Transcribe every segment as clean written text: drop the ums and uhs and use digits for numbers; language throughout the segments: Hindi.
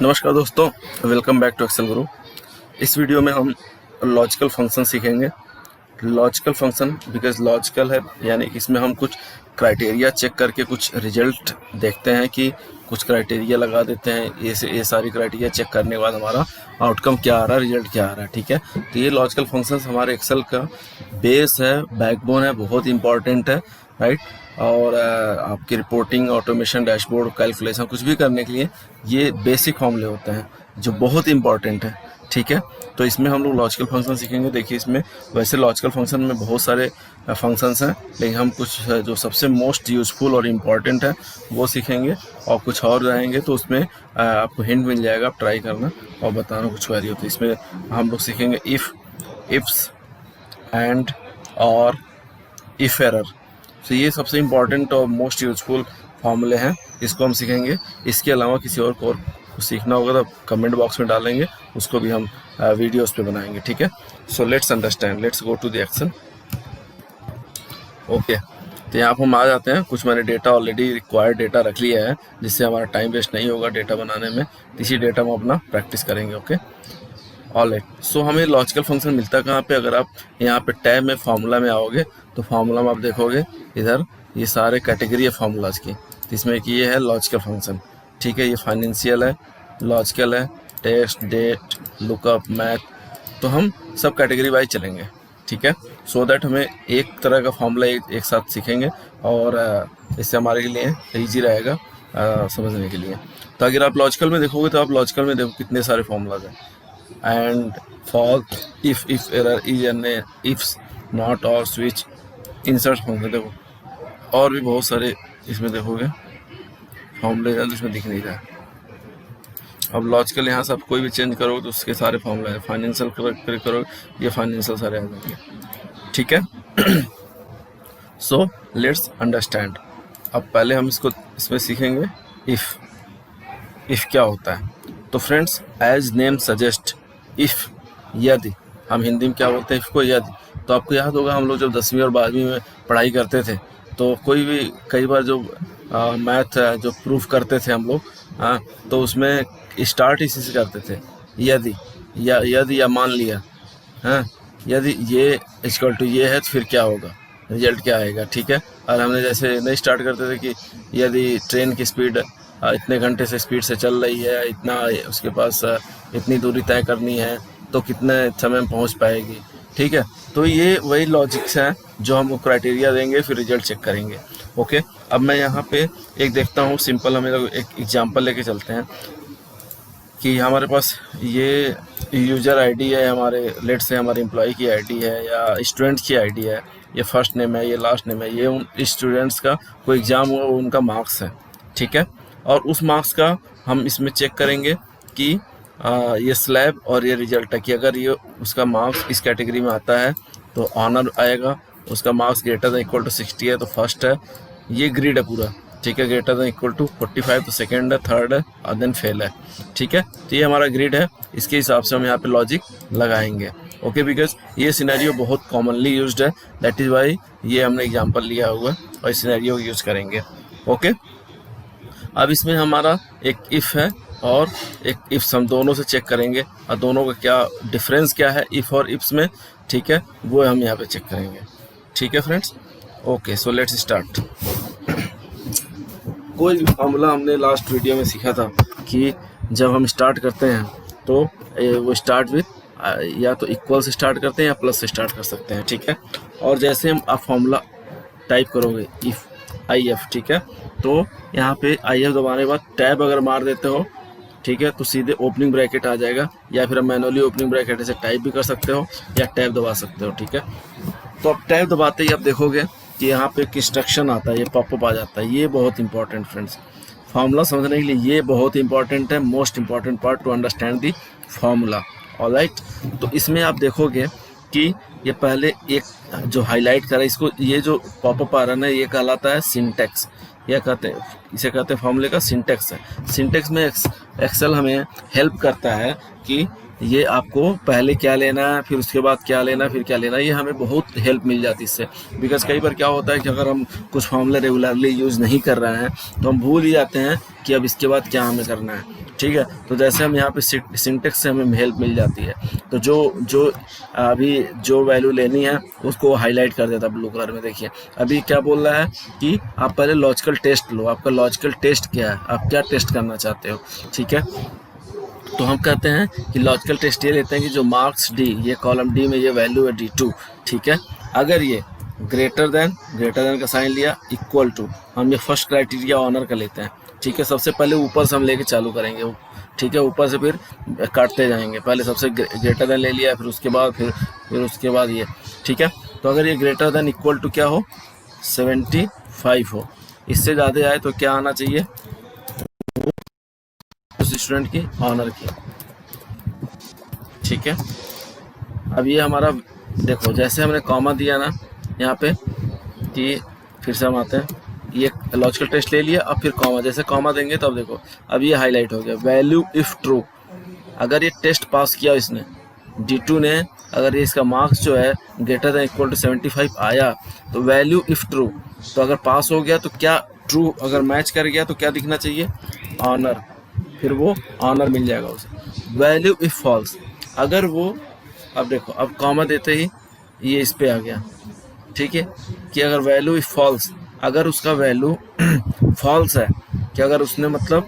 नमस्कार दोस्तों, वेलकम बैक टू एक्सेल गुरु। इस वीडियो में हम लॉजिकल फंक्शन सीखेंगे। लॉजिकल फंक्शन बिकॉज लॉजिकल है, यानी इसमें हम कुछ क्राइटेरिया चेक करके कुछ रिजल्ट देखते हैं कि कुछ क्राइटेरिया लगा देते हैं। ये सारी क्राइटेरिया चेक करने के बाद हमारा आउटकम क्या आ रहा है, रिजल्ट क्या आ रहा है। ठीक है, तो ये लॉजिकल फंक्शन हमारे एक्सेल का बेस है, बैकबोन है, बहुत इंपॉर्टेंट है, राइट। और आपकी रिपोर्टिंग, ऑटोमेशन, डैशबोर्ड, कैलकुलेशन कुछ भी करने के लिए ये बेसिक फॉर्मूले होते हैं जो बहुत इंपॉर्टेंट है। ठीक है, तो इसमें हम लोग लॉजिकल फंक्शन सीखेंगे। देखिए, इसमें वैसे लॉजिकल फंक्शन में बहुत सारे फंक्शंस हैं, लेकिन हम कुछ जो सबसे मोस्ट यूज़फुल और इम्पॉर्टेंट है वो सीखेंगे, और कुछ और रहेंगे तो उसमें आपको हिंट मिल जाएगा, आप ट्राई करना और बताना कुछ क्वेरी हो तो। इसमें हम लोग सीखेंगे इफ़, इफ्स, एंड, और, इफ एरर। तो ये सबसे इम्पॉर्टेंट और मोस्ट यूजफुल फॉर्मूले हैं, इसको हम सीखेंगे। इसके अलावा किसी और को सीखना होगा तो कमेंट बॉक्स में डालेंगे, उसको भी हम वीडियोस पे बनाएंगे। ठीक है, so let's understand, let's go to the action. Okay, तो यहाँ पर हम आ जाते हैं। कुछ मैंने डेटा ऑलरेडी रिक्वायर्ड डेटा रख लिया है, जिससे हमारा टाइम वेस्ट नहीं होगा डेटा बनाने में। इसी डेटा हम अपना प्रैक्टिस करेंगे। Okay, alright. सो हमें लॉजिकल फंक्शन मिलता है कहाँ पे? अगर आप यहाँ पे टैब में फार्मूला में आओगे तो फार्मूला में आप देखोगे इधर ये सारे कैटेगरी है फार्मूलाज की। तो इसमें एक ये है लॉजिकल फंक्शन। ठीक है, ये फाइनेंशियल है, लॉजिकल है, टेक्स्ट, डेट, लुकअप, मैथ। तो हम सब कैटेगरी वाइज चलेंगे। ठीक है, सो दैट हमें एक तरह का फार्मूला एक साथ सीखेंगे, और इससे हमारे लिए ईजी रहेगा समझने के लिए। तो अगर आप लॉजिकल में देखोगे तो आप लॉजिकल में देखो कितने सारे फार्मूलाज हैं। And, for, if error, is an, ifs, not, और, स्विच, इंसर्ट फंक्शन। देखो और भी बहुत सारे इसमें देखोगे फॉर्मूले हैं तो इसमें दिख नहीं रहा है। अब लॉजिकल यहाँ से आप कोई भी चेंज करोगे तो उसके सारे फॉर्मूले हैं। फाइनेंशियल करोगे, ये फाइनेंशियल सारे आ जाएंगे। ठीक है, सो लेट्स अंडरस्टैंड। अब पहले हम इसमें सीखेंगे इफ़ क्या होता है। तो friends, as name suggest, if, यदि, हम हिंदी में क्या बोलते हैं इफ़ को? यदि। तो आपको याद होगा हम लोग जब 10वीं और 12वीं में पढ़ाई करते थे तो कोई भी कई बार जो मैथ जो प्रूफ करते थे हम लोग, हाँ, तो उसमें स्टार्ट इसी से करते थे, यदि, यदि या मान लिया, हाँ, यदि ये इक्वल टू ये है तो फिर क्या होगा, रिजल्ट क्या आएगा। ठीक है, और हमने जैसे नहीं स्टार्ट करते थे कि यदि ट्रेन की स्पीड इतने घंटे से स्पीड से चल रही है, इतना उसके पास इतनी दूरी तय करनी है तो कितने समय में पहुंच पाएगी। ठीक है, तो ये वही लॉजिक्स हैं जो हम क्राइटेरिया देंगे, फिर रिजल्ट चेक करेंगे। ओके, अब मैं यहाँ पे एक देखता हूँ सिंपल, हमें एक एग्जांपल लेके चलते हैं कि हमारे पास ये यूज़र आईडी है, हमारे लेट से हमारे एम्प्लॉय की आईडी है या स्टूडेंट की आईडी है, ये फर्स्ट नेम है, ये लास्ट नेम है, ये उन स्टूडेंट्स का कोई एग्ज़ाम हुआ उनका मार्क्स है। ठीक है, और उस मार्क्स का हम इसमें चेक करेंगे कि ये स्लैब और ये रिजल्ट है कि अगर ये उसका मार्क्स इस कैटेगरी में आता है तो ऑनर आएगा, उसका marks greater than equal to 60 है तो फर्स्ट है, ये ग्रेड है पूरा। ठीक है, ग्रेटर दैन इक्वल टू 45 तो सेकंड है, थर्ड है, और देन फेल है। ठीक है, तो ये हमारा ग्रेड है, इसके हिसाब से हम यहाँ पे लॉजिक लगाएंगे। ओके, बिकॉज ये सिनेरियो बहुत कॉमनली यूज्ड है, दैट इज़ वाई ये हमने एग्जांपल लिया हुआ है और इस सिनेरियो को यूज़ करेंगे। ओके, अब इसमें हमारा एक इफ़ है और एक इफ्स, हम दोनों से चेक करेंगे और दोनों का क्या डिफरेंस क्या है इफ़ और इफ्स में। ठीक है, वो हम यहाँ पे चेक करेंगे। ठीक है friends, okay, so let's start. कोई भी फार्मूला हमने लास्ट वीडियो में सीखा था कि जब हम स्टार्ट करते हैं तो वो स्टार्ट विथ या तो इक्वल से स्टार्ट करते हैं या प्लस से स्टार्ट कर सकते हैं। ठीक है, और जैसे हम आप फार्मूला टाइप करोगे इफ़ आई एफ, ठीक है, तो यहाँ पे आई एफ दबाने के बाद टैब अगर मार देते हो, ठीक है, तो सीधे ओपनिंग ब्रैकेट आ जाएगा, या फिर हम मैनुअली ओपनिंग ब्रैकेट ऐसे टाइप भी कर सकते हो या टैब दबा सकते हो। ठीक है, तो अब टैब दबाते ही आप देखोगे कि यहाँ पे एक इंस्ट्रक्शन आता है, ये पॉपअप आ जाता है। ये बहुत इंपॉर्टेंट फ्रेंड्स, फार्मूला समझने के लिए ये बहुत इंपॉर्टेंट है, most important part two understand the formula. Alright, तो इसमें आप देखोगे कि ये पहले एक जो हाईलाइट करा, इसको ये जो पॉपअप आ रहा है ना, ये कहलाता है सिंटेक्स। यह कहते हैं, इसे कहते हैं फार्मूले का सिंटेक्स है। सिंटेक्स में एक्सेल हमें हेल्प करता है कि ये आपको पहले क्या लेना है, फिर उसके बाद क्या लेना है, फिर क्या लेना है, ये हमें बहुत हेल्प मिल जाती है इससे। बिकॉज कई बार क्या होता है कि अगर हम कुछ फॉर्मूला रेगुलरली यूज़ नहीं कर रहे हैं तो हम भूल ही जाते हैं कि अब इसके बाद क्या हमें करना है। ठीक है, तो जैसे हम यहाँ पे सिंटेक्स से हमें हेल्प मिल जाती है। तो जो जो अभी जो वैल्यू लेनी है उसको हाईलाइट कर देता है ब्लू कलर में। देखिए अभी क्या बोल रहा है कि आप पहले लॉजिकल टेस्ट लो। आपका लॉजिकल टेस्ट क्या है, आप क्या टेस्ट करना चाहते हो। ठीक है, तो हम कहते हैं कि लॉजिकल टेस्ट ये लेते हैं कि जो मार्क्स डी, ये कॉलम डी में ये वैल्यू है D2। ठीक है, अगर ये ग्रेटर देन का साइन लिया, इक्वल टू, हम ये फर्स्ट क्राइटेरिया ऑनर का लेते हैं। ठीक है, सबसे पहले ऊपर से हम लेके चालू करेंगे। ठीक है, ऊपर से फिर काटते जाएंगे। पहले सबसे ग्रेटर देन ले लिया, फिर उसके बाद ये। ठीक है, तो अगर ये ग्रेटर देन इक्वल टू क्या हो, 75 हो, इससे ज़्यादा आए तो क्या आना चाहिए, उस स्टूडेंट की ऑनर की। ठीक है, अब ये हमारा देखो, जैसे हमने कॉमा दिया ना यहाँ पे, कि फिर से हम आते हैं, ये लॉजिकल टेस्ट ले लिया, अब फिर कॉमा, जैसे कॉमा देंगे तब देखो अब ये हाईलाइट हो गया, वैल्यू इफ़ ट्रू। अगर ये टेस्ट पास किया इसने, D2 ने, अगर ये इसका मार्क्स जो है ग्रेटर देन इक्वल टू 75 आया, तो वैल्यू इफ़ ट्रू, तो अगर पास हो गया तो क्या ट्रू, अगर मैच कर गया तो क्या दिखना चाहिए, ऑनर, फिर वो ऑनर मिल जाएगा उसे। वैल्यू इफ़ फॉल्स, अगर वो, अब देखो अब कॉमा देते ही ये इस पे आ गया। ठीक है, कि अगर वैल्यू इफ फॉल्स, अगर उसका वैल्यू फॉल्स है, कि अगर उसने मतलब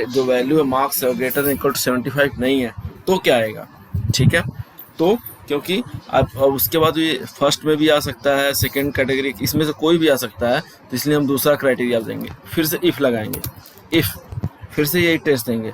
जो वैल्यू है मार्क्स है ग्रेटर देन इक्वल टू 75 नहीं है, तो क्या आएगा। ठीक है, तो क्योंकि अब उसके बाद ये फर्स्ट में भी आ सकता है, सेकंड कैटेगरी, इसमें से कोई भी आ सकता है, तो इसलिए हम दूसरा क्राइटेरिया देंगे, फिर से इफ़ लगाएंगे। इफ़ फिर से यही टेस्ट देंगे,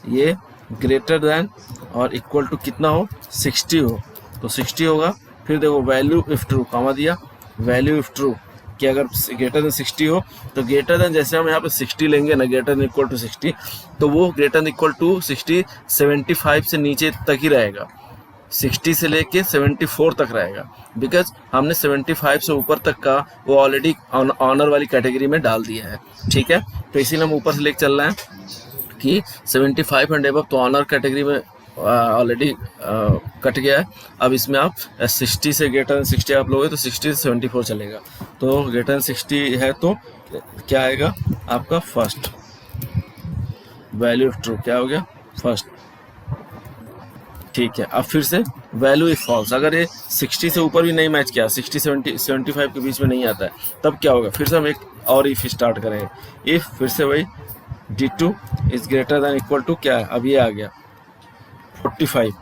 ये ग्रेटर देन और इक्वल टू कितना हो, 60 हो, तो 60 होगा। फिर देखो वैल्यू इफ़ ट्रू, कॉमा दिया, वैल्यू इफ़ ट्रू, कि अगर ग्रेटर देन 60 हो, तो ग्रेटर देन, जैसे हम यहाँ पे 60 लेंगे ना, ग्रेटर देन इक्वल टू 60, तो वो ग्रेटर देन इक्वल टू 60 75 से नीचे तक ही रहेगा, 60 से लेके 74 तक रहेगा। बिकॉज हमने 75 से ऊपर तक का वो ऑलरेडी ऑनर वाली कैटेगरी में डाल दिया है। ठीक है, तो इसीलिए हम ऊपर से लेके चल रहे हैं कि 75 एंड एबव तो ऑनर कैटेगरी में ऑलरेडी कट गया है। अब इसमें आप 60 से ग्रेटर देन 60 आप लोगे तो 60 से 74 चलेगा, तो ग्रेटर देन 60 है तो क्या आएगा आपका फर्स्ट, वैल्यू ऑफ ट्रू क्या हो गया, फर्स्ट। ठीक है, अब फिर से वैल्यू इफ फॉल्स, अगर ये 60 से ऊपर भी नहीं मैच किया, 60 75 के बीच में नहीं आता है, तब क्या होगा, फिर से हम एक और इफ स्टार्ट करेंगे। इफ फिर से वही D2 is greater than equal to क्या है, अब ये आ गया 45,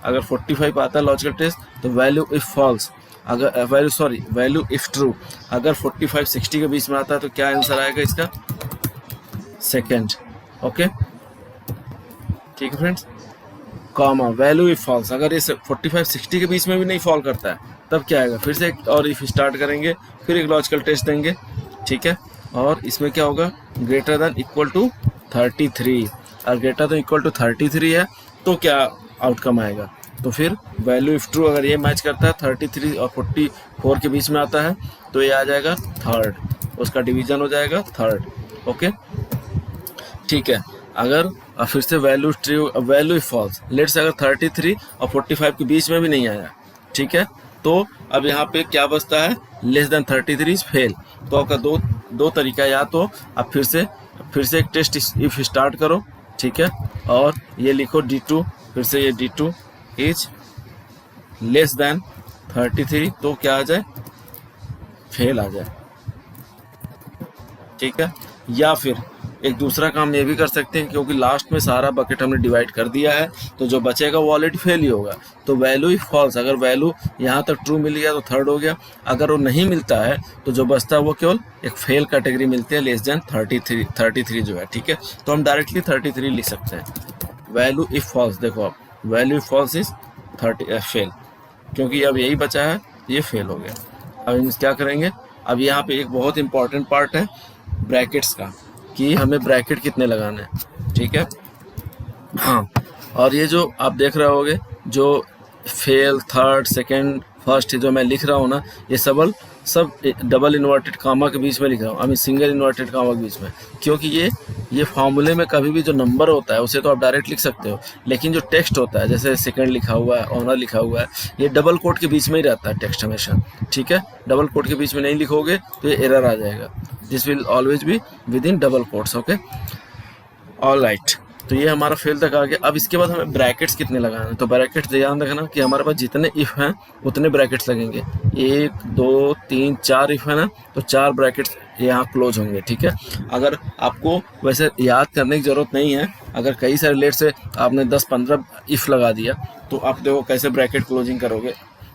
अगर 45 आता है लॉजिकल टेस्ट, तो वैल्यू इफ फॉल्स, अगर वैल्यू इफ ट्रू, अगर 45 60 के बीच में आता है तो क्या आंसर आएगा इसका, सेकेंड। ओके, ठीक है friends, comma value if false, अगर ये 45 60 के बीच में भी नहीं फॉल करता है तब क्या आएगा, फिर से एक और इफ स्टार्ट करेंगे, फिर एक लॉजिकल टेस्ट देंगे। ठीक है, और इसमें क्या होगा, ग्रेटर देन इक्वल टू 33, और ग्रेटर देन इक्वल टू 33 है तो क्या आउटकम आएगा, तो फिर वैल्यू इफ ट्रू, अगर ये मैच करता है 33 और 44 के बीच में आता है तो ये आ जाएगा थर्ड, उसका डिवीजन हो जाएगा थर्ड। ओके, ठीक है, अगर फिर से value true, value if false, let's say अगर 33 और 45 के बीच में भी नहीं आया, ठीक है, तो अब यहाँ पे क्या बचता है, लेस देन 33 फेल। तो आपका दो तरीका है, या तो आप फिर से एक टेस्ट इफ स्टार्ट करो, ठीक है, और ये लिखो D2, फिर से ये D2 इज लेस देन 33, तो क्या आ जाए, फेल आ जाए। ठीक है, या फिर एक दूसरा काम ये भी कर सकते हैं, क्योंकि लास्ट में सारा बकेट हमने डिवाइड कर दिया है, तो जो बचेगा वो ऑलरेडी फेल ही होगा, तो वैल्यू ही फॉल्स, अगर वैल्यू यहाँ तक ट्रू मिल गया तो थर्ड हो गया, अगर वो नहीं मिलता है तो जो बचता है वो केवल एक फेल कैटेगरी मिलती है, लेस देन 33 जो है। ठीक है, तो हम डायरेक्टली 33 लिख सकते हैं, वैल्यू इफ फॉल्स, देखो आप value if false is 30 fail, क्योंकि अब यही बचा है, ये फेल हो गया। अब हम क्या करेंगे, अब यहाँ पे एक बहुत इंपॉर्टेंट पार्ट है ब्रैकेट्स का, कि हमें ब्रैकेट कितने लगाने हैं। ठीक है, हाँ, और ये जो आप देख रहे होगे, जो फेल, थर्ड, सेकंड, फर्स्ट जो मैं लिख रहा हूँ ना, ये सब डबल इन्वर्टेड कामा के बीच में लिख रहा हूँ, I mean single inverted comma के बीच में, क्योंकि ये फार्मूले में कभी भी जो नंबर होता है उसे तो आप डायरेक्ट लिख सकते हो, लेकिन जो टेक्स्ट होता है जैसे सेकंड लिखा हुआ है, ऑनर लिखा हुआ है, ये डबल कोट के बीच में ही रहता है टेक्स्ट हमेशा, ठीक है। डबल कोट के बीच में नहीं लिखोगे तो ये एरर आ जाएगा, this will always be with in double quotes, okay. All right, तो ये हमारा फेल तक आ गया। अब इसके बाद हमें ब्रैकेट्स कितने लगाने हैं, तो ब्रैकेट्स ध्यान रखना कि हमारे पास जितने इफ़ हैं उतने ब्रैकेट्स लगेंगे, 1 2 3 4 इफ़ है ना, तो 4 ब्रैकेट्स यहाँ क्लोज होंगे, ठीक है। अगर आपको वैसे याद करने की ज़रूरत नहीं है, अगर कई सारे लेट से आपने 10-15 इफ़ लगा दिया तो आप देखो कैसे ब्रैकेट क्लोजिंग करोगे।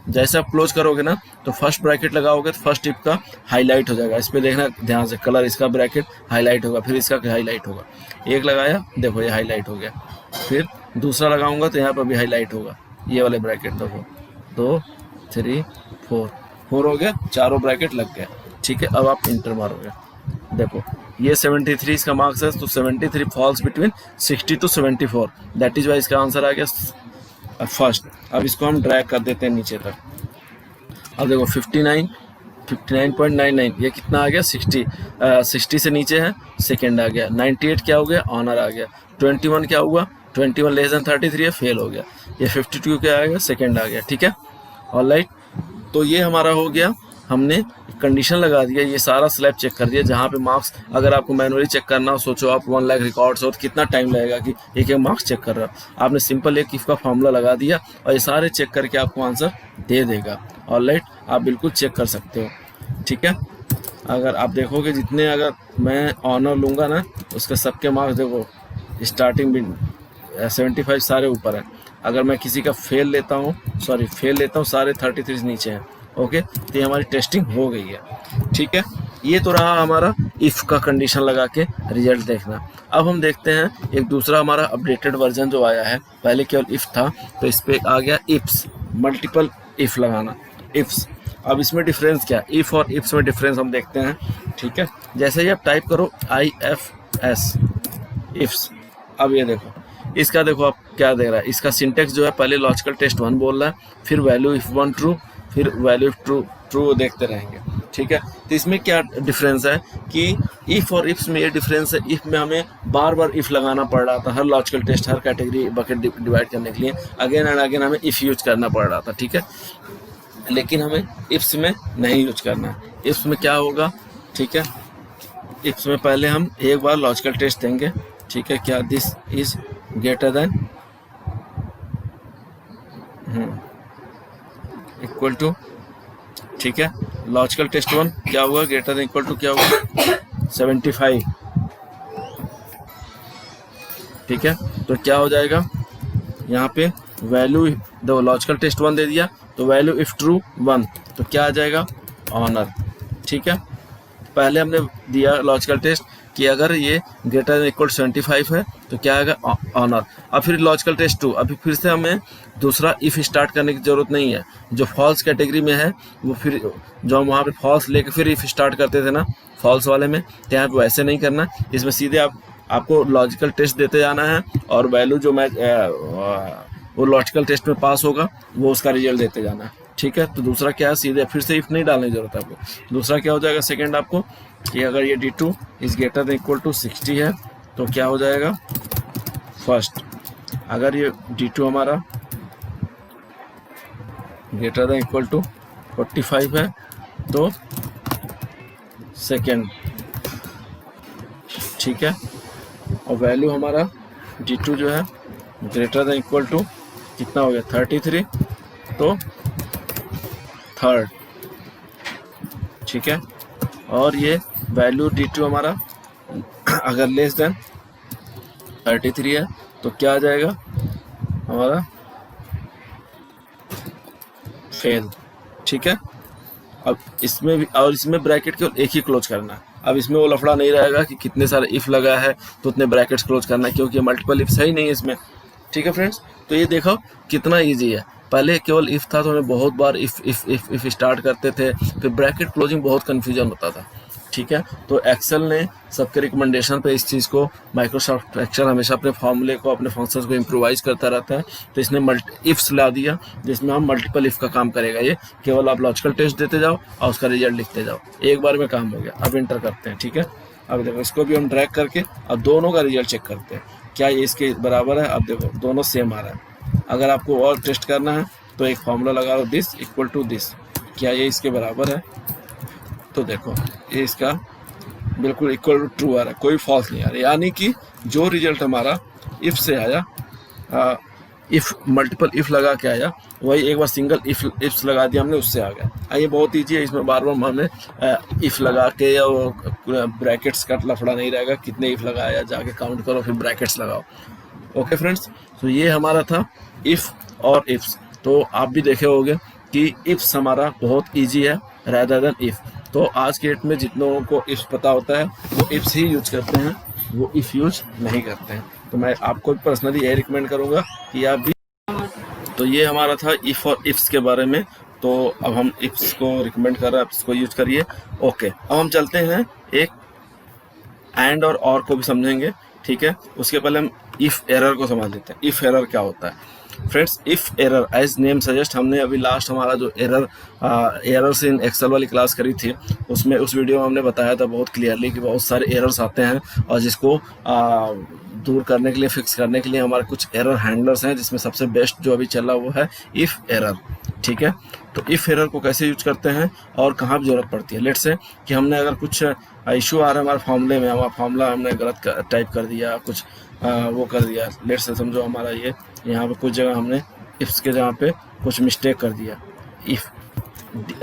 जैसे आप क्लोज करोगे ना तो फर्स्ट ब्रैकेट लगाओगे तो फर्स्ट इफ का हाईलाइट हो जाएगा, इस पे देखना ध्यान से, कलर इसका ब्रैकेट हाईलाइट होगा, फिर इसका हाईलाइट होगा। एक लगाया, देखो ये हाईलाइट हो गया, फिर दूसरा लगाऊंगा तो यहाँ पर भी हाईलाइट होगा, ये वाले ब्रैकेट देखो, 2 3 4 हो गया, चारों ब्रैकेट लग गया, ठीक है। अब आप इंटर मारोगे, देखो ये 73 इसका मार्क्स है, तो 73 falls between 60 to 74, that is why इसका आंसर आ गया फर्स्ट। अब इसको हम ड्रैग कर देते हैं नीचे तक। अब देखो 59.99 ये कितना आ गया, 60 से नीचे है, सेकेंड आ गया। 98 क्या हो गया, ऑनर आ गया। 21 क्या हुआ, 21 लेस देन 33 है, फेल हो गया। ये 52 क्या आ गया, सेकेंड आ गया, ठीक है। ऑलराइट, तो ये हमारा हो गया, हमने कंडीशन लगा दिया, ये सारा स्लैब चेक कर दिया। जहाँ पे मार्क्स अगर आपको मैनुअली चेक करना हो, सोचो आप 1 लाख रिकॉर्ड्स हो तो कितना टाइम लगेगा कि एक एक मार्क्स चेक कर रहा हो। आपने सिंपल एक इफ का फॉर्मूला लगा दिया और ये सारे चेक करके आपको आंसर दे देगा। ऑलराइट, आप बिल्कुल चेक कर सकते हो, ठीक है। अगर आप देखोगे जितने अगर मैं ऑनर लूँगा ना, उसके सबके मार्क्स देखो स्टार्टिंग भी 75 सारे ऊपर है। अगर मैं किसी का फेल लेता हूँ सारे 33 नीचे हैं, ओके। तो ये हमारी टेस्टिंग हो गई है, ठीक है। ये तो रहा हमारा इफ़ का कंडीशन लगा के रिजल्ट देखना। अब हम देखते हैं एक दूसरा हमारा अपडेटेड वर्जन जो आया है। पहले केवल इफ़ था, तो इस पर आ गया इफ्स, मल्टीपल इफ़ लगाना, इफ्स। अब इसमें डिफरेंस क्या, इफ़ और इफ्स में डिफरेंस हम देखते हैं, ठीक है। जैसे ही आप टाइप करो IFS इफ्स, अब ये देखो इसका, देखो आप क्या दे रहा है, इसका सिंटेक्स जो है पहले लॉजिकल टेस्ट 1 बोल रहा है, फिर वैल्यू इफ़ 1 ट्रू, फिर वैल्यू ट्रू देखते रहेंगे, ठीक है। तो इसमें क्या डिफरेंस है कि इफ़ और इफ्स में ये डिफरेंस है, इफ़ में हमें बार बार इफ़ लगाना पड़ रहा था, हर लॉजिकल टेस्ट, हर कैटेगरी बकेट डिवाइड करने के लिए अगेन एंड अगेन हमें इफ़ यूज करना पड़ रहा था, ठीक है। लेकिन हमें इफ्स में नहीं यूज करना है। इफ्स में क्या होगा, ठीक है, इफ्स में पहले हम एक बार लॉजिकल टेस्ट देंगे, ठीक है। क्या, this is greater than equal to, ठीक है। लॉजिकल टेस्ट 1 क्या हुआ, ग्रेटर देन इक्वल टू क्या हुआ 75, ठीक है। तो क्या हो जाएगा यहाँ पे वैल्यू, दो लॉजिकल टेस्ट 1 दे दिया तो वैल्यू इफ ट्रू 1, तो क्या आ जाएगा ऑनर, ठीक है। पहले हमने दिया लॉजिकल टेस्ट कि अगर ये ग्रेटर देन इक्वल 75 है तो क्या आएगा ऑनर। अब फिर लॉजिकल टेस्ट 2, अभी फिर से हमें दूसरा इफ़ स्टार्ट करने की ज़रूरत नहीं है। जो फॉल्स कैटेगरी में है वो फिर जो हम वहाँ पे फॉल्स लेके फिर इफ़ स्टार्ट करते थे ना फॉल्स वाले में, तो यहाँ पे वैसे नहीं करना। इसमें सीधे आपको लॉजिकल टेस्ट देते जाना है और वैल्यू जो मैं वो लॉजिकल टेस्ट में पास होगा वो उसका रिजल्ट देते जाना है, ठीक है। तो दूसरा क्या है, सीधे फिर से इफ़ नहीं डालने की जरूरत है आपको। दूसरा क्या हो जाएगा सेकंड आपको कि अगर ये D2 is greater than equal to 60 है तो क्या हो जाएगा फर्स्ट। अगर ये D2 हमारा ग्रेटर देन इक्वल टू 45 है तो सेकंड, ठीक है। और वैल्यू हमारा D2 जो है ग्रेटर देन इक्वल टू कितना हो गया 33 तो थर्ड, ठीक है। और ये वैल्यू D2 हमारा अगर लेस देन 33 है तो क्या आ जाएगा हमारा फेल, ठीक है। अब इसमें भी, और इसमें ब्रैकेट केवल एक ही क्लोज करना है। अब इसमें वो लफड़ा नहीं रहेगा कि कितने सारे इफ़ लगा है तो उतने ब्रैकेट्स क्लोज करना है, क्योंकि मल्टीपल इफ सही नहीं है इसमें, ठीक है फ्रेंड्स। तो ये देखो कितना इजी है। पहले केवल इफ़ था तो हमें बहुत बार इफ़ स्टार्ट करते थे, फिर ब्रैकेट क्लोजिंग बहुत कन्फ्यूजन होता था। ठीक है। तो एक्सेल ने सबके रिकमेंडेशन पे इस चीज़ को, माइक्रोसॉफ्ट एक्सेल हमेशा अपने फॉर्मूले को, अपने फंक्शंस को इम्प्रोवाइज करता रहता है, तो इसने इफ्स ला दिया जिसमें हम मल्टीपल इफ का काम करेगा। ये केवल आप लॉजिकल टेस्ट देते जाओ और उसका रिजल्ट लिखते जाओ, एक बार में काम हो गया। अब इंटर करते हैं, ठीक है। अब देखो इसको भी हम ड्रैग करके अब दोनों का रिजल्ट चेक करते हैं, क्या ये इसके बराबर है। अब देखो दोनों सेम आ रहा है। अगर आपको और टेस्ट करना है तो एक फॉर्मूला लगा लो, दिस इक्वल टू दिस, क्या ये इसके बराबर है। तो देखो ये इसका बिल्कुल इक्वल टू ट्रू आ रहा है, कोई फॉल्स नहीं आ रहा है। यानी कि जो रिजल्ट हमारा इफ से आया, इफ मल्टीपल इफ लगा के आया, वही एक बार सिंगल इफ्स लगा दिया हमने, उससे आ गया। ये बहुत ईजी है, इसमें बार बार हमें इफ लगा के या ब्रैकेट्स का लफड़ा नहीं रहेगा, कितने इफ लगाया जाके काउंट करो फिर ब्रैकेट्स लगाओ। ओके फ्रेंड्स, तो ये हमारा था इफ और इफ्स। तो आप भी देखे होंगे कि इफ्स हमारा बहुत ईजी है रादर देन इफ। तो आज के डेट में जितनों को इफ्स पता होता है वो इफ्स ही यूज करते हैं, वो इफ यूज नहीं करते हैं। तो मैं आपको पर्सनली यही रिकमेंड करूंगा कि आप भी। तो ये हमारा था इफ और इफ्स के बारे में। तो अब हम इफ्स को रिकमेंड कर रहे हैं, इसको यूज करिए। ओके, अब हम चलते हैं एक एंड और को भी समझेंगे, ठीक है। उसके पहले हम इफ एरर को समझ लेते हैं। इफ एरर क्या होता है friends? If error as name suggest, हमने अभी लास्ट हमारा जो एरर्स इन एक्सेल वाली क्लास करी थी, उसमें उस वीडियो में हमने बताया था बहुत क्लियरली कि बहुत सारे एरर्स आते हैं और जिसको दूर करने के लिए, फिक्स करने के लिए हमारे कुछ एरर हैंडलर्स हैं, जिसमें सबसे बेस्ट जो अभी चला वो है इफ एरर, ठीक है। तो इफ एरर को कैसे यूज करते हैं और कहाँ पर जरूरत पड़ती है। लेट्स से कि हमने अगर कुछ इशू आ रहा है हमारे फॉर्मूले में, हमारा फॉर्मूला हमने गलत टाइप कर दिया, कुछ वो कर दिया। लेट्स से समझो हमारा ये यहाँ पे कुछ जगह हमने इफ्स के जगह पे कुछ मिस्टेक कर दिया, इफ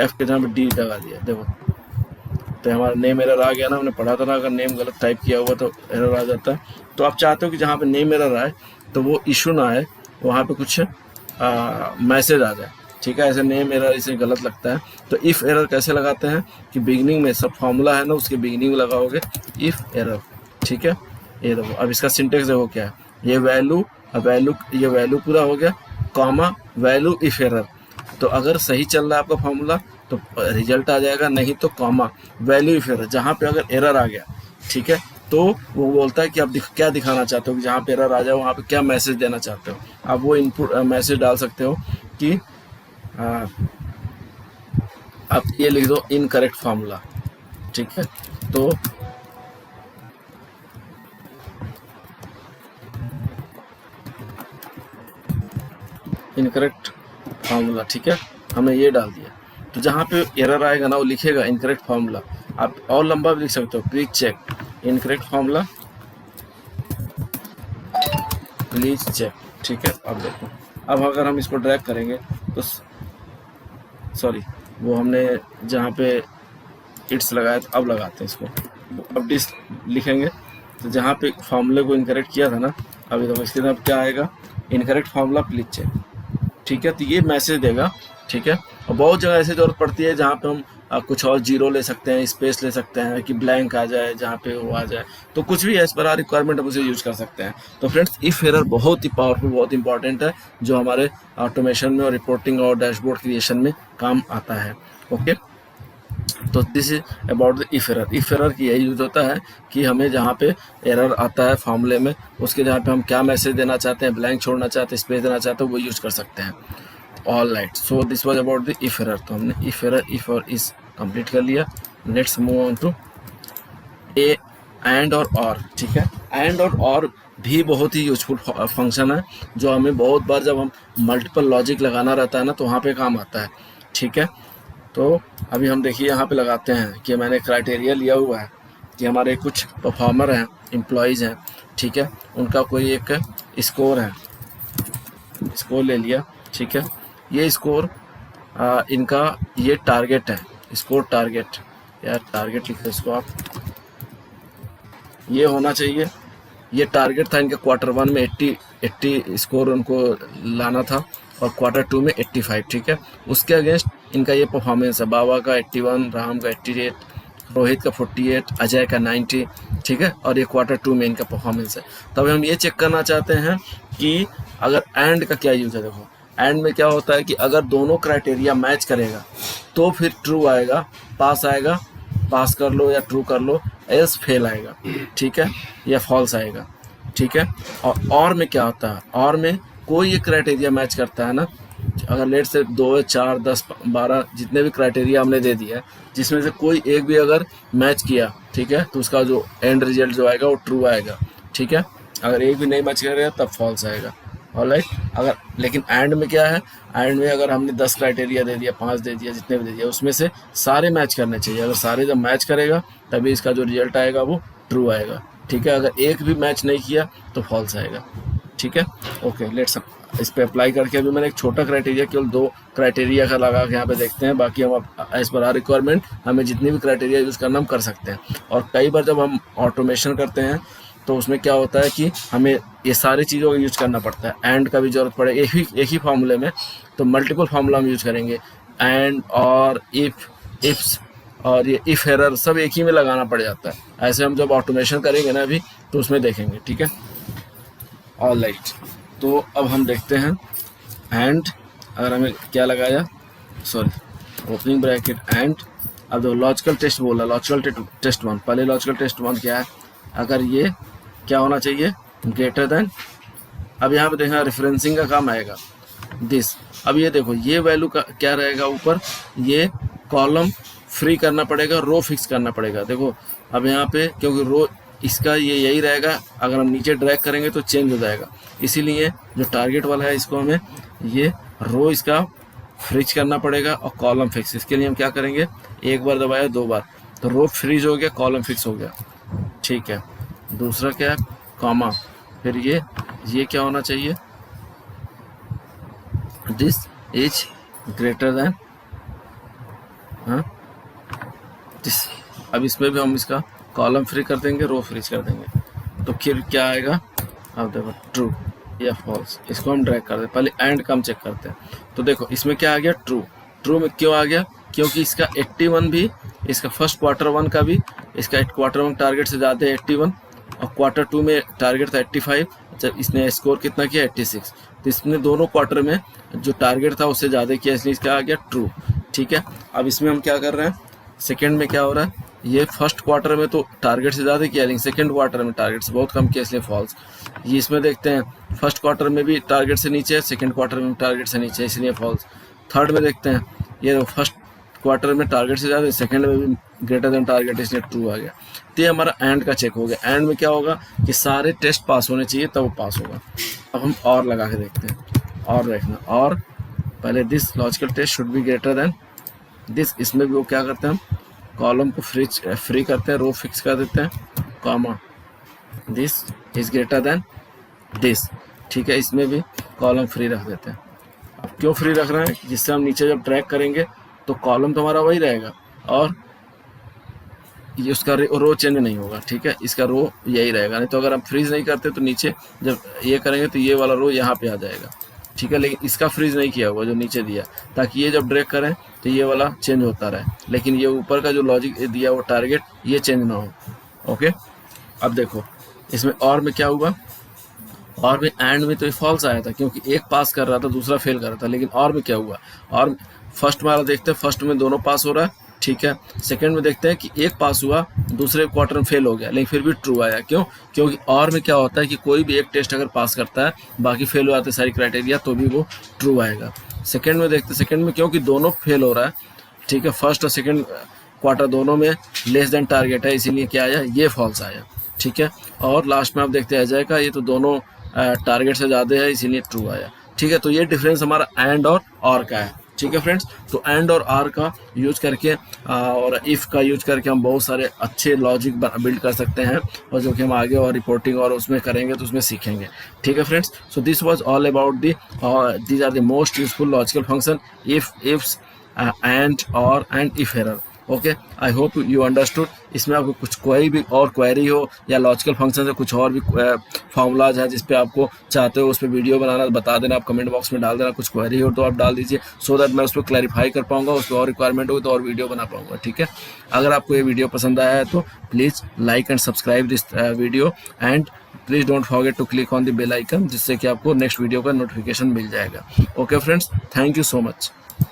एफ के जगह पे डी लगा दिया, देखो तो हमारा नेम एरर आ गया ना। हमने पढ़ा था ना, अगर नेम गलत टाइप किया हुआ तो एरर आ जाता है। तो आप चाहते हो कि जहाँ पे नेम एरर आए तो वो इशू ना आए, वहाँ पे कुछ मैसेज आ जाए, ठीक है। ऐसे नेम एरर इसे गलत लगता है। तो इफ एरर कैसे लगाते हैं कि बिगिनिंग में सब फॉर्मूला है ना, उसके बिगिनिंग में लगाओगे इफ एरर, ठीक है। ये देखो अब इसका सिंटेक्स देखो क्या है, ये वैल्यू, ये वैल्यू पूरा हो गया, कॉमा वैल्यू इफ एरर। तो अगर सही चल रहा है आपका फॉर्मूला तो रिजल्ट आ जाएगा, नहीं तो कॉमा वैल्यू इफ एरर। जहाँ पे अगर एरर आ गया, ठीक है, तो वो बोलता है कि आप क्या दिखाना चाहते हो, कि जहाँ पे एरर आ जाए वहाँ पे क्या मैसेज देना चाहते हो। आप वो इनपुट मैसेज डाल सकते हो कि आप ये लिख दो इनकरेक्ट फार्मूला, ठीक है। तो इनकरेक्ट फार्मूला, ठीक है, हमने ये डाल दिया। तो जहाँ पे एरर आएगा ना वो लिखेगा इनकरेक्ट फार्मूला। आप और लंबा भी लिख सकते हो, please check incorrect formula, please check, ठीक है। अब देखो, अब अगर हम इसको ड्रैग करेंगे तो सॉरी, वो हमने जहाँ पे इट्स लगाया था, अब लगाते हैं इसको, अब डिस लिखेंगे। तो जहाँ पे फार्मूले को इनकरेक्ट किया था ना, अभी देखो इसके अब क्या आएगा, इनकरेक्ट फार्मूला प्लीज चेक, ठीक है। तो ये मैसेज देगा, ठीक है। और बहुत जगह ऐसे जरूरत पड़ती है जहाँ पे हम कुछ और जीरो ले सकते हैं, स्पेस ले सकते हैं, कि ब्लैंक आ जाए, जहाँ पे वो आ जाए, तो कुछ भी एज पर रिक्वायरमेंट हम उसे यूज कर सकते हैं। तो फ्रेंड्स इफ एरर बहुत ही पावरफुल, बहुत इंपॉर्टेंट है, जो हमारे ऑटोमेशन में और रिपोर्टिंग और डैशबोर्ड क्रिएशन में काम आता है। ओके, तो this is about the if error. If error की यही यूज होता है कि हमें जहाँ पे एरर आता है फॉर्मूले में, उसके जहाँ पे हम क्या मैसेज देना चाहते हैं, ब्लैंक छोड़ना चाहते हैं, स्पेस देना चाहते हैं, वो यूज कर सकते हैं। All right, so this was about the if error. तो हमने इफ एरर, इफ और इस कंप्लीट कर लिया। Let's move on to A and और, ठीक है। एंड और भी बहुत ही यूजफुल फंक्शन है, जो हमें बहुत बार जब हम मल्टीपल लॉजिक लगाना रहता है ना, तो वहाँ पे काम आता है, ठीक है। तो अभी हम देखिए यहाँ पे लगाते हैं कि मैंने क्राइटेरिया लिया हुआ है कि हमारे कुछ परफॉर्मर हैं, एम्प्लॉयज़ हैं, ठीक है, उनका कोई एक स्कोर है, स्कोर ले लिया, ठीक है। ये स्कोर इनका ये टारगेट है, स्कोर टारगेट, यार टारगेट लिखो इसको आप, ये होना चाहिए। ये टारगेट था इनका क्वार्टर 1 में 80 स्कोर उनको लाना था, और क्वार्टर 2 में 85, ठीक है। उसके अगेंस्ट इनका ये परफॉर्मेंस है, बाबा का 81, राम का 88, रोहित का 48, अजय का 90, ठीक है। और ये क्वार्टर 2 में इनका परफॉर्मेंस है। तब हम ये चेक करना चाहते हैं कि अगर एंड का क्या यूज है। देखो एंड में क्या होता है कि अगर दोनों क्राइटेरिया मैच करेगा तो फिर ट्रू आएगा, पास आएगा, पास कर लो या ट्रू कर लो, एल्स फेल आएगा, ठीक है, या फॉल्स आएगा, ठीक है। और में क्या होता है, और में कोई ये क्राइटेरिया मैच करता है ना, अगर लेट से 2, 4, 10, 12 जितने भी क्राइटेरिया हमने दे दिया है, जिसमें से कोई एक भी अगर मैच किया, ठीक है, तो उसका जो एंड रिजल्ट जो आएगा वो ट्रू आएगा, ठीक है। अगर एक भी नहीं मैच करेगा तब फॉल्स आएगा, ऑलराइट। अगर लेकिन एंड में क्या है, एंड में अगर हमने 10 क्राइटेरिया दे दिया, 5 दे दिया, जितने भी दे दिया, उसमें से सारे मैच करने चाहिए। अगर सारे जब मैच करेगा तभी इसका जो रिजल्ट आएगा वो ट्रू आएगा, ठीक है। अगर एक भी मैच नहीं किया तो फॉल्स आएगा, ठीक है। ओके, लेट्स इस पे अप्लाई करके अभी मैंने एक छोटा क्राइटेरिया, केवल 2 क्राइटेरिया का लगा के यहाँ पे देखते हैं। बाकी हम एज पर आर रिक्वायरमेंट हमें जितनी भी क्राइटेरिया यूज़ करना हम कर सकते हैं। और कई बार जब हम ऑटोमेशन करते हैं तो उसमें क्या होता है कि हमें ये सारी चीज़ों का यूज करना पड़ता है। एंड का भी जरूरत पड़े एक ही फार्मूले में, तो मल्टीपल फार्मूला हम यूज करेंगे। एंड और इफ्स और ये इफ एरर सब एक ही में लगाना पड़ जाता है। ऐसे हम जब ऑटोमेशन करेंगे ना अभी, तो उसमें देखेंगे, ठीक है। ऑलराइट, तो अब हम देखते हैं एंड, अगर हमें क्या लगाया, सॉरी ओपनिंग ब्रैकेट एंड, अब जो लॉजिकल टेस्ट बोला, लॉजिकल टेस्ट 1, पहले लॉजिकल टेस्ट 1 क्या है, अगर ये क्या होना चाहिए, ग्रेटर देन, अब यहाँ पे देखना रेफरेंसिंग का काम आएगा, दिस। अब ये देखो ये वैल्यू का क्या रहेगा, ऊपर ये कॉलम फ्री करना पड़ेगा, रो फिक्स करना पड़ेगा। देखो अब यहाँ पे क्योंकि रो इसका ये यही रहेगा, अगर हम नीचे ड्रैग करेंगे तो चेंज हो जाएगा, इसीलिए जो टारगेट वाला है इसको हमें ये रो इसका फ्रीज करना पड़ेगा और कॉलम फिक्स। इसके लिए हम क्या करेंगे, एक बार दबाया 2 बार तो रो फ्रीज हो गया, कॉलम फिक्स हो गया, ठीक है। दूसरा क्या है, कॉमा, फिर ये क्या होना चाहिए, दिस इज ग्रेटर देन, हाँ दिस। अब इसमें भी हम इसका कॉलम फ्री कर देंगे, रो फ्रीज कर देंगे, तो फिर क्या आएगा, अब देखो ट्रू या फॉल्स। इसको हम ड्रैग कर दें, पहले एंड का हम चेक करते हैं। तो देखो इसमें क्या आ गया, ट्रू। ट्रू में क्यों आ गया, क्योंकि इसका 81 भी, इसका फर्स्ट क्वार्टर 1 का भी, इसका क्वार्टर 1 टारगेट से ज़्यादा है 81, और क्वार्टर 2 में टारगेट था 85, जब इसने स्कोर कितना किया 86, तो इसने दोनों क्वार्टर में जो टारगेट था उससे ज़्यादा किया, इसलिए इसका आ गया ट्रू, ठीक है। अब इसमें हम क्या कर रहे हैं, सेकेंड में क्या हो रहा है, ये फर्स्ट क्वार्टर में तो टारगेट से ज़्यादा किया, लेकिन सेकेंड क्वार्टर में टारगेट से बहुत कम किया, इसलिए फॉल्स। ये इसमें देखते हैं फर्स्ट क्वार्टर में भी टारगेट से नीचे है, सेकेंड क्वार्टर में टारगेट से नीचे है, इसलिए फॉल्स। थर्ड में देखते हैं, ये फर्स्ट क्वार्टर में टारगेट से ज़्यादा, सेकेंड में भी ग्रेटर देन टारगेट, इसलिए ट्रू आ गया। तो ये हमारा एंड का चेक हो गया। एंड में क्या होगा कि सारे टेस्ट पास होने चाहिए तब वो पास होगा। अब हम और लगा के देखते हैं, और देखना, और पहले this logical test should be greater than this. इसमें भी वो क्या करते हैं, हम कॉलम को फ्री करते हैं, रो फिक्स कर देते हैं, comma, this is greater than this, ठीक है। इसमें भी कॉलम फ्री रख देते हैं। अब क्यों फ्री रख रहे हैं, जिससे हम नीचे जब ट्रैक करेंगे तो कॉलम तो हमारा वही रहेगा और ये उसका रो चेंज नहीं होगा, ठीक है। इसका रो यही रहेगा, नहीं तो अगर हम फ्रीज नहीं करते तो नीचे जब ये करेंगे तो ये वाला रो यहाँ पे आ जाएगा, ठीक है। लेकिन इसका फ्रीज नहीं किया हुआ जो नीचे दिया, ताकि ये जब ड्रैग करें तो ये वाला चेंज होता रहे, लेकिन ये ऊपर का जो लॉजिक दिया वो टारगेट ये चेंज ना हो, ओके। अब देखो इसमें और में क्या हुआ, और में एंड में तो ये फॉल्स आया था क्योंकि एक पास कर रहा था दूसरा फेल कर रहा था, लेकिन और में क्या हुआ, और फर्स्ट वाला देखते हैं, फर्स्ट में दोनों पास हो रहा है, ठीक है। सेकंड में देखते हैं कि एक पास हुआ, दूसरे क्वार्टर में फेल हो गया, लेकिन फिर भी ट्रू आया। क्यों, क्योंकि और में क्या होता है कि कोई भी एक टेस्ट अगर पास करता है, बाकी फेल हो जाते सारी क्राइटेरिया, तो भी वो ट्रू आएगा। सेकंड में देखते, सेकंड में क्योंकि दोनों फेल हो रहा है, ठीक है, फर्स्ट और सेकंड क्वार्टर दोनों में लेस देन टारगेट है, इसीलिए क्या आया, ये फॉल्स आया, ठीक है। और लास्ट में आप देखते आ जाएगा ये तो दोनों टारगेट से ज़्यादा है, इसीलिए ट्रू आया, ठीक है। तो ये डिफरेंस हमारा एंड और का है, ठीक है फ्रेंड्स। तो एंड और आर का यूज करके और इफ़ का यूज करके हम बहुत सारे अच्छे लॉजिक बिल्ड कर सकते हैं, और जो कि हम आगे और रिपोर्टिंग और उसमें करेंगे तो उसमें सीखेंगे, ठीक है friends. So this was all about these are the most useful logical function, ifs and और end if error, okay. I hope you understood. इसमें आपको कुछ कोई भी और क्वेरी हो या लॉजिकल फंक्शन से कुछ और भी फॉर्मूलाज है जिस पे आपको चाहते हो उस पर वीडियो बनाना, बता देना, आप कमेंट बॉक्स में डाल देना। कुछ क्वेरी हो तो आप डाल दीजिए, सो दैट मैं उस पर क्लैरिफाई कर पाऊंगा, उस पर और रिक्वायरमेंट होगी तो और वीडियो बना पाऊंगा, ठीक है। अगर आपको ये वीडियो पसंद आया है तो please like and subscribe this video, and please don't forget to click on the bell icon, जिससे कि आपको नेक्स्ट वीडियो का नोटिफिकेशन मिल जाएगा। Okay friends, thank you so much.